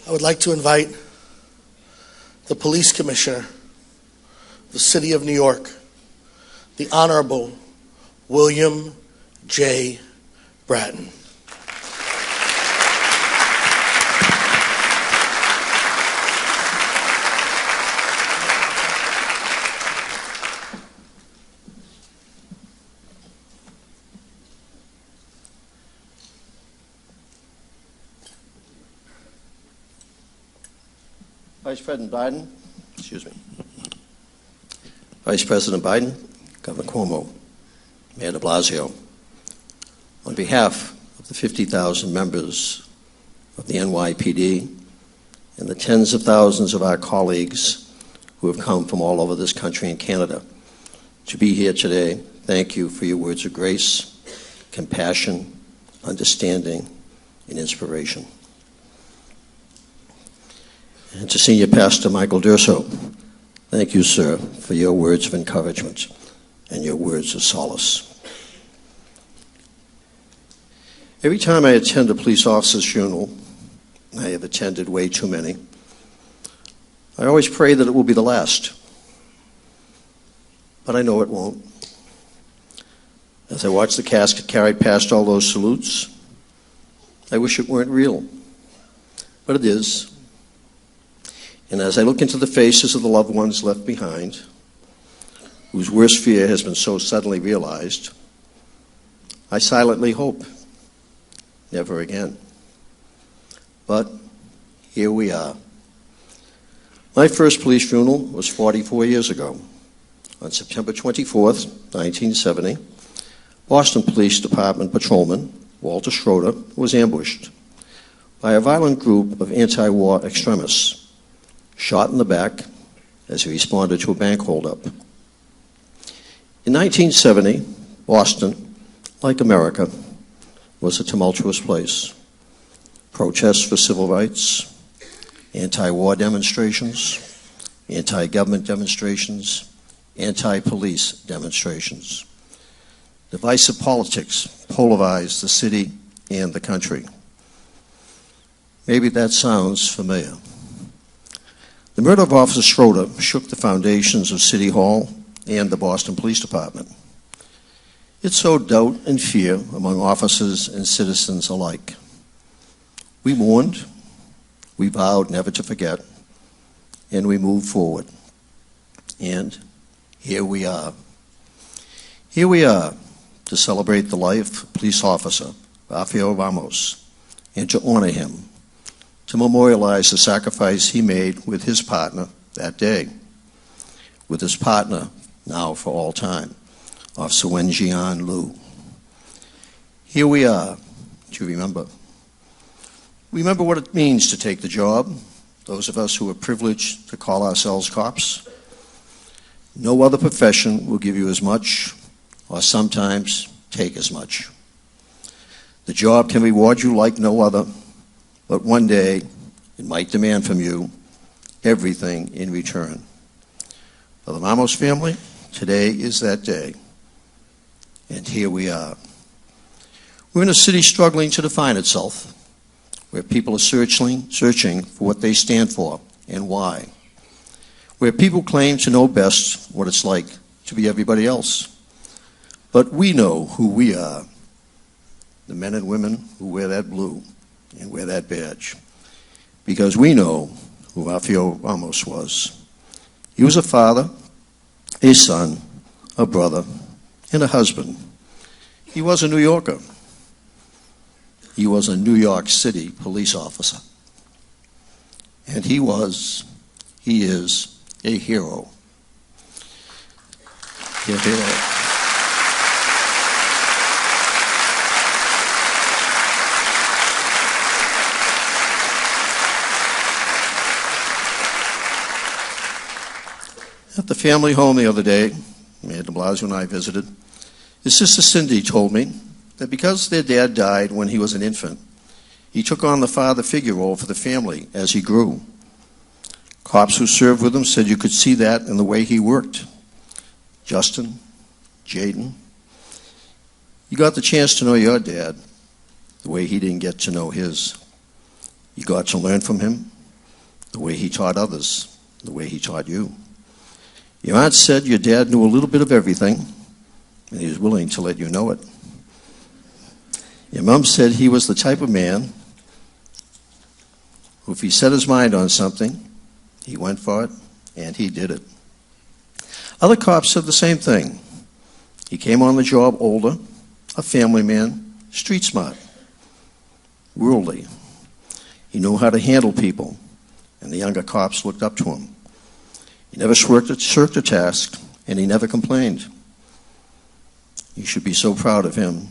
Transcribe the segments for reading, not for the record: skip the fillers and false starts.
I would like to invite the Police Commissioner of the City of New York, the Honorable William J. Bratton. Vice President Biden, Governor Cuomo, Mayor de Blasio, on behalf of the 50,000 members of the NYPD and the tens of thousands of our colleagues who have come from all over this country and Canada to be here today, thank you for your words of grace, compassion, understanding, and inspiration. And to Senior Pastor Michael Durso, thank you, sir, for your words of encouragement and your words of solace. Every time I attend a police officer's funeral, I have attended way too many, I always pray that it will be the last. But I know it won't. As I watch the casket carried past all those salutes, I wish it weren't real. But it is. And as I look into the faces of the loved ones left behind, whose worst fear has been so suddenly realized, I silently hope never again. But here we are. My first police funeral was 44 years ago. On September 24th, 1970, Boston Police Department patrolman Walter Schroeder was ambushed by a violent group of anti-war extremists, shot in the back as he responded to a bank holdup. In 1970, Boston, like America, was a tumultuous place. Protests for civil rights, anti-war demonstrations, anti-government demonstrations, anti-police demonstrations. Divisive politics polarized the city and the country. Maybe that sounds familiar. The murder of Officer Schroeder shook the foundations of City Hall and the Boston Police Department. It sowed doubt and fear among officers and citizens alike. We mourned, we vowed never to forget, and we moved forward. And here we are. Here we are to celebrate the life of police officer Rafael Ramos and to honor him, to memorialize the sacrifice he made with his partner that day, with his partner now for all time, Officer Wen-Jian Liu. Here we are to remember. Remember what it means to take the job, those of us who are privileged to call ourselves cops. No other profession will give you as much or sometimes take as much. The job can reward you like no other, but one day it might demand from you everything in return. For the Ramos family, today is that day. And here we are. We're in a city struggling to define itself, where people are searching for what they stand for and why, where people claim to know best what it's like to be everybody else. But we know who we are, the men and women who wear that blue and wear that badge, because we know who Rafael Ramos was. He was a father, a son, a brother, and a husband. He was a New Yorker. He was a New York City police officer. And he is a hero. A hero. At the family home the other day, Mayor de Blasio and I visited, his sister Cindy told me that because their dad died when he was an infant, he took on the father figure role for the family as he grew. Cops who served with him said you could see that in the way he worked. Justin, Jaden, you got the chance to know your dad the way he didn't get to know his. You got to learn from him, the way he taught others, the way he taught you. Your aunt said your dad knew a little bit of everything, and he was willing to let you know it. Your mom said he was the type of man who, if he set his mind on something, he went for it, and he did it. Other cops said the same thing. He came on the job older, a family man, street smart, worldly. He knew how to handle people, and the younger cops looked up to him. He never shirked a task, and he never complained. You should be so proud of him,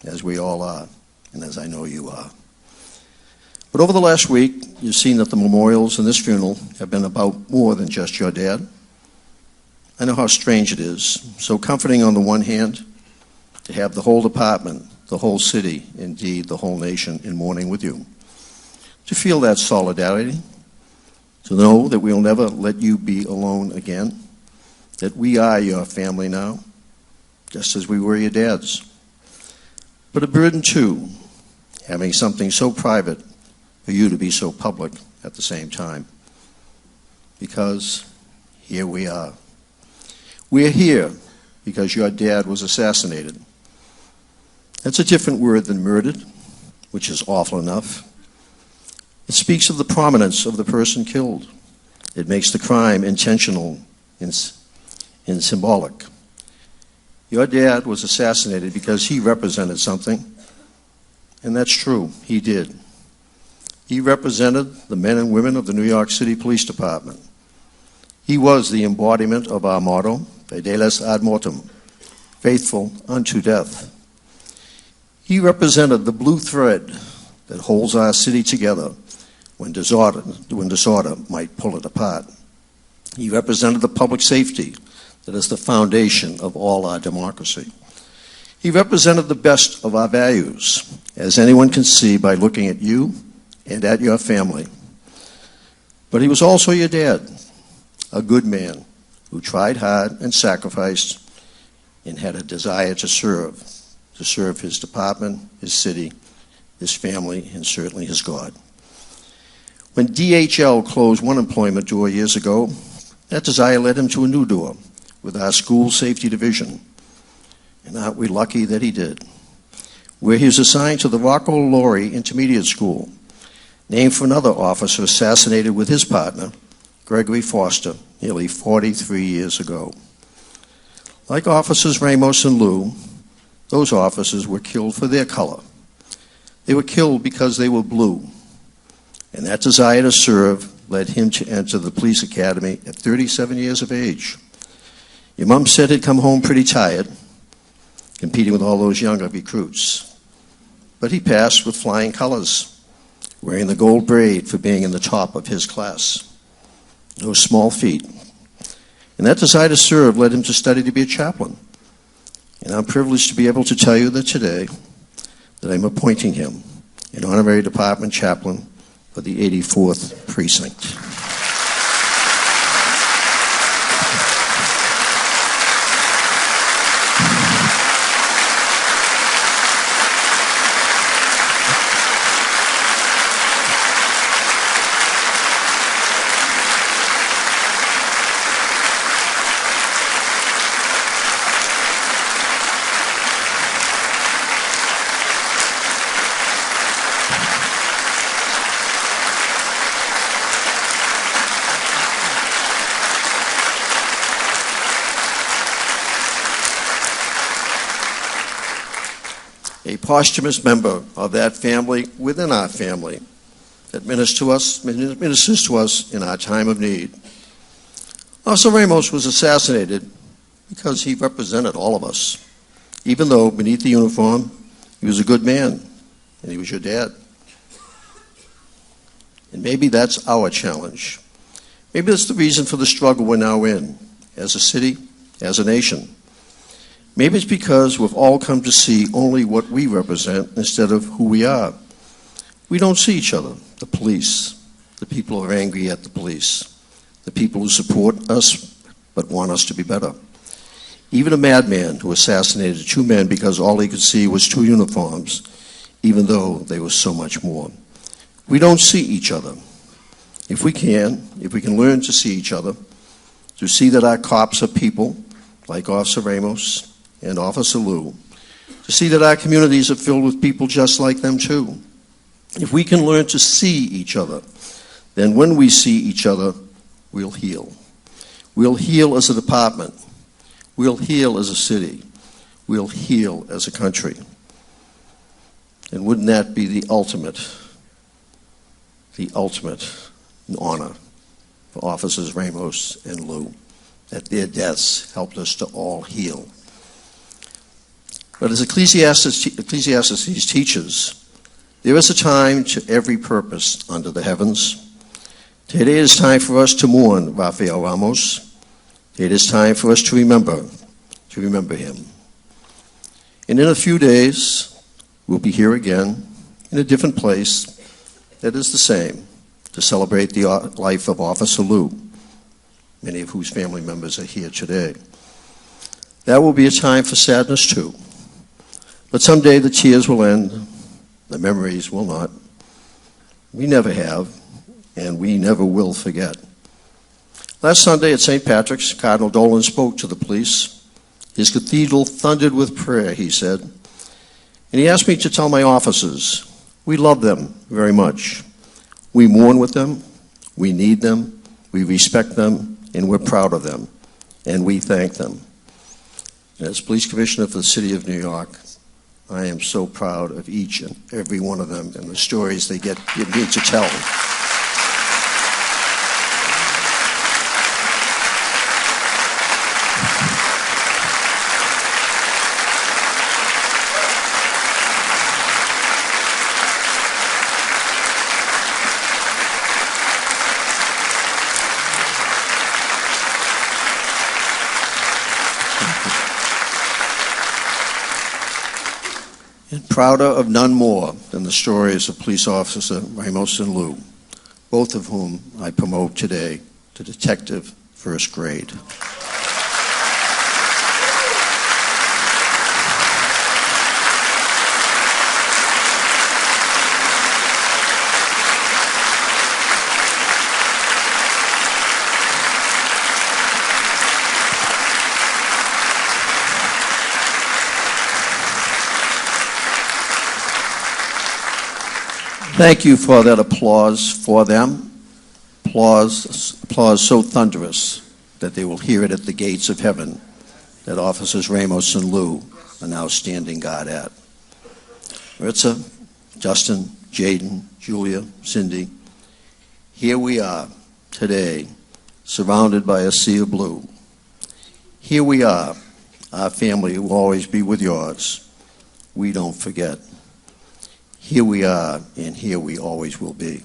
as we all are, and as I know you are. But over the last week, you've seen that the memorials and this funeral have been about more than just your dad. I know how strange it is, so comforting on the one hand, to have the whole department, the whole city, indeed the whole nation in mourning with you. To feel that solidarity, to know that we'll never let you be alone again, that we are your family now, just as we were your dad's. But a burden too, having something so private for you to be so public at the same time. Because here we are. We're here because your dad was assassinated. That's a different word than murdered, which is awful enough. It speaks of the prominence of the person killed. It makes the crime intentional and symbolic. Your dad was assassinated because he represented something, and that's true, he did. He represented the men and women of the New York City Police Department. He was the embodiment of our motto, Fidelis ad mortem, faithful unto death. He represented the blue thread that holds our city together when disorder might pull it apart. He represented the public safety that is the foundation of all our democracy. He represented the best of our values, as anyone can see by looking at you and at your family. But he was also your dad, a good man who tried hard and sacrificed and had a desire to serve his department, his city, his family, and certainly his God. When DHL closed one employment door years ago, that desire led him to a new door with our school safety division. And aren't we lucky that he did? Where he was assigned to the Rocco Laurie Intermediate School, named for another officer assassinated with his partner, Gregory Foster, nearly 43 years ago. Like Officers Ramos and Liu, those officers were killed for their color. They were killed because they were blue. And that desire to serve led him to enter the police academy at 37 years of age. Your mom said he'd come home pretty tired, competing with all those younger recruits. But he passed with flying colors, wearing the gold braid for being in the top of his class. No small feat. And that desire to serve led him to study to be a chaplain. And I'm privileged to be able to tell you that today that I'm appointing him an honorary department chaplain for the 84th Precinct. A posthumous member of that family within our family that ministers to us in our time of need. Officer Ramos was assassinated because he represented all of us. Even though beneath the uniform, he was a good man, and he was your dad. And maybe that's our challenge. Maybe that's the reason for the struggle we're now in, as a city, as a nation. Maybe it's because we've all come to see only what we represent instead of who we are. We don't see each other, the police, the people who are angry at the police, the people who support us but want us to be better. Even a madman who assassinated two men because all he could see was two uniforms, even though they were so much more. We don't see each other. If we can learn to see each other, to see that our cops are people like Officer Ramos and Officer Lou, to see that our communities are filled with people just like them too. If we can learn to see each other, then when we see each other, we'll heal. We'll heal as a department. We'll heal as a city. We'll heal as a country. And wouldn't that be the ultimate honor for Officers Ramos and Lou, that their deaths helped us to all heal. But as Ecclesiastes teaches, there is a time to every purpose under the heavens. Today is time for us to mourn Rafael Ramos. It is time for us to remember him. And in a few days, we'll be here again in a different place that is the same, to celebrate the life of Officer Lou, many of whose family members are here today. That will be a time for sadness too. But someday the tears will end, the memories will not. We never have, and we never will forget. Last Sunday at St. Patrick's, Cardinal Dolan spoke to the police. His cathedral thundered with prayer, he said. And he asked me to tell my officers, we love them very much. We mourn with them, we need them, we respect them, and we're proud of them, and we thank them. As Police Commissioner for the City of New York, I am so proud of each and every one of them and the stories they get me to tell. And prouder of none more than the stories of Police Officer Ramos and Lou, both of whom I promote today to Detective First Grade. Thank you for that applause for them. Applause so thunderous that they will hear it at the gates of heaven that Officers Ramos and Lou are now standing guard at. Maritza, Justin, Jaden, Julia, Cindy, here we are today, surrounded by a sea of blue. Here we are, our family will always be with yours. We don't forget. Here we are, and here we always will be.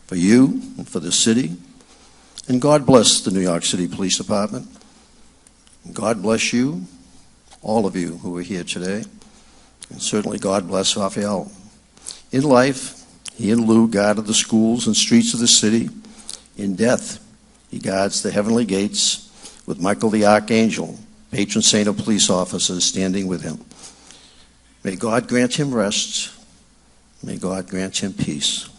For you and for the city, and God bless the New York City Police Department. And God bless you, all of you who are here today, and certainly God bless Rafael. In life, he and Lou guarded the schools and streets of the city. In death, he guards the heavenly gates with Michael the Archangel, patron saint of police officers, standing with him. May God grant him rest. May God grant him peace.